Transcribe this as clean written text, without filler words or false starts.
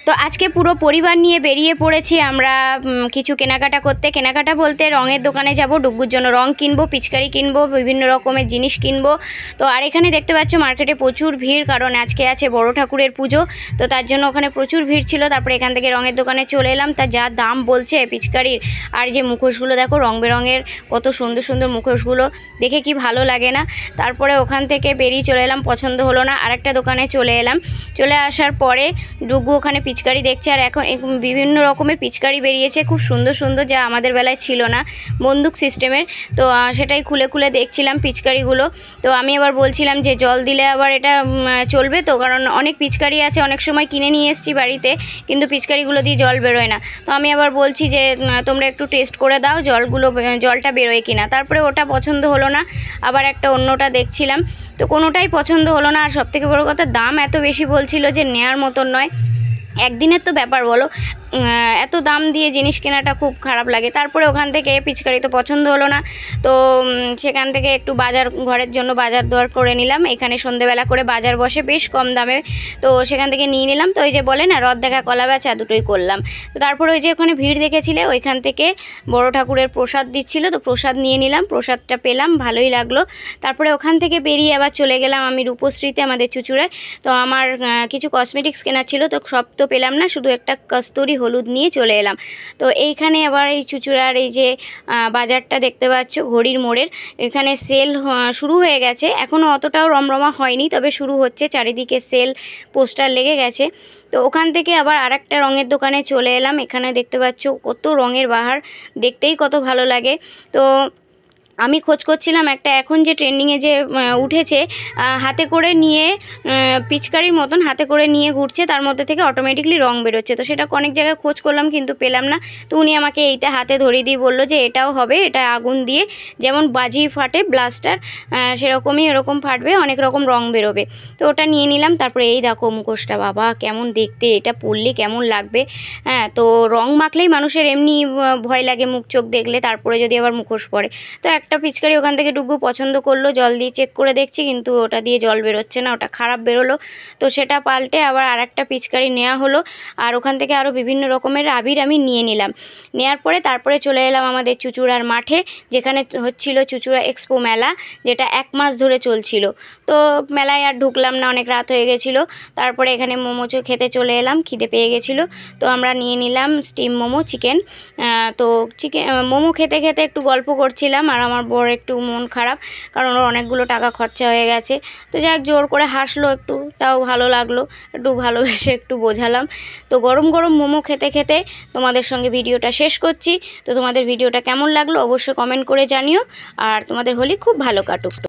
তো আজকে পুরো পরিবার নিয়ে বেরিয়ে পড়েছি আমরা কিছু কেনাকাটা করতে। কেনাকাটা বলতে রঙের দোকানে যাব, ডুগ্গুর জন্য রং কিনবো, পিচকারি কিনবো, বিভিন্ন রকমের জিনিস কিনবো। তো আর এখানে দেখতে পাচ্ছ মার্কেটে প্রচুর ভিড়, কারণ আজকে আছে বড় ঠাকুরের পুজো, তো তার জন্য ওখানে প্রচুর ভিড় ছিল। তারপরে এখান থেকে রঙের দোকানে চলে এলাম। তা যা দাম বলছে পিচকারির, আর যে মুখোশগুলো দেখো রং বেরঙের, কত সুন্দর সুন্দর মুখোশগুলো, দেখে কি ভালো লাগে না। তারপরে ওখান থেকে বেরিয়ে চলে এলাম, পছন্দ হলো না, আরেকটা দোকানে চলে এলাম। চলে আসার পরে ডুগ্গু ওখানে পিচকারি দেখছে, আর এখন বিভিন্ন রকমের পিচকারি বেরিয়েছে, খুব সুন্দর সুন্দর, যা আমাদের বেলায় ছিল না, বন্দুক সিস্টেমের। তো সেটাই খুলে খুলে দেখছিলাম পিচকারিগুলো। তো আমি আবার বলছিলাম যে জল দিলে আবার এটা চলবে তো, কারণ অনেক পিচকারি আছে, অনেক সময় কিনে নিয়ে এসেছি বাড়িতে, কিন্তু পিচকারিগুলো দিয়ে জল বেরোয় না। তো আমি আবার বলছি যে তোমরা একটু টেস্ট করে দাও জলটা বেরোয় কিনা। তারপরে ওটা পছন্দ হলো না, আবার একটা অন্যটা দেখছিলাম, তো কোনোটাই পছন্দ হলো না। আর সবথেকে বড় কথা, দাম এত বেশি বলছিল যে নেয়ার মতন নয়। একদিনের তো ব্যাপার বলো, এত দাম দিয়ে জিনিস কেনাটা খুব খারাপ লাগে। তারপরে ওখান থেকে পিচকারি তো পছন্দ হলো না, তো সেখান থেকে একটু ঘরের জন্য বাজার দর করে নিলাম। এখানে সন্ধেবেলা করে বাজার বসে বেশ কম দামে, তো সেখান থেকে নিয়ে নিলাম। তো ওই যে বলে না, রথ দেখা কলা বেচা, দুটোই করলাম। তো তারপরে ওই যে ওখানে ভিড় দেখেছিলে, ওইখান থেকে বড় ঠাকুরের প্রসাদ দিচ্ছিল, তো প্রসাদ নিয়ে নিলাম, প্রসাদটা পেলাম, ভালোই লাগলো। তারপরে ওখান থেকে বেরিয়ে আবার চলে গেলাম আমি রূপশ্রীতে, আমাদের চুচুড়ায়। তো আমার কিছু কসমেটিক্স কেনার ছিল, তো সব তো পেলাম না, শুধু একটা কস্তুরি হলুদ নিয়ে চলে এলাম। তো এইখানে আবার এই চুচুড়ার এই যে বাজারটা দেখতে পাচ্ছ ঘড়ির মোড়ের, এখানে সেল শুরু হয়ে গেছে, এখনও অতটাও রমরমা হয়নি, তবে শুরু হচ্ছে, চারিদিকে সেল পোস্টার লেগে গেছে। তো ওখান থেকে আবার আরেকটা রঙের দোকানে চলে এলাম। এখানে দেখতে পাচ্ছ কত রঙের বাহার, দেখতেই কত ভালো লাগে। তো আমি খোঁজ করছিলাম একটা, এখন যে ট্রেন্ডিংয়ে যে উঠেছে, হাতে করে নিয়ে পিচকারির মতন হাতে করে নিয়ে ঘুরছে, তার মধ্যে থেকে অটোমেটিকলি রং বেরোচ্ছে। তো সেটা অনেক জায়গায় খোঁজ করলাম কিন্তু পেলাম না। তো উনি আমাকে এইটা হাতে ধরিয়ে দিয়ে বললো যে এটাও হবে, এটা আগুন দিয়ে যেমন বাজি ফাটে ব্লাস্টার, সেরকমই এরকম ফাটবে, অনেক রকম রং বেরোবে। তো ওটা নিয়ে নিলাম। তারপরে এই দেখো মুখোশটা, বাবা কেমন দেখতে, এটা পরলে কেমন লাগবে। হ্যাঁ, তো রং মাখলেই মানুষের এমনি ভয় লাগে মুখ চোখ দেখলে, তারপরে যদি আবার মুখোশ পড়ে। তো একটা পিচকারি ওখান থেকে ডুগ্গু পছন্দ করলো, জল দিয়ে চেক করে দেখছি, কিন্তু ওটা দিয়ে জল বেরোচ্ছে না, ওটা খারাপ বেরোলো। তো সেটা পাল্টে আবার আরেকটা পিচকারি নেওয়া হলো। আর ওখান থেকে আরও বিভিন্ন রকমের আবির আমি নিয়ে নিলাম। নেওয়ার পরে তারপরে চলে এলাম আমাদের চুচুড়ার মাঠে, যেখানে হচ্ছিল চুচুড়া এক্সপো মেলা, যেটা 1 মাস ধরে চলছিল। তো মেলায় আর ঢুকলাম না, অনেক রাত হয়ে গেছিলো। তারপরে এখানে মোমো খেতে চলে এলাম, খিদে পেয়ে গেছিলো। তো আমরা নিয়ে নিলাম স্টিম মোমো, চিকেন। তো মোমো খেতে খেতে একটু গল্প করছিলাম, আর আমার বর একটু মন খারাপ, কারণ ওর অনেকগুলো টাকা খরচা হয়ে গেছে। তো যাক, জোর করে হাসলো একটু, তাও ভালো লাগলো, একটু ভালোবেসে একটু বোঝালাম। তো গরম গরম মোমো খেতে খেতে তোমাদের সঙ্গে ভিডিওটা শেষ করছি। তো তোমাদের ভিডিওটা কেমন লাগলো অবশ্যই কমেন্ট করে জানিও, আর তোমাদের হোলি খুব ভালো কাটুক।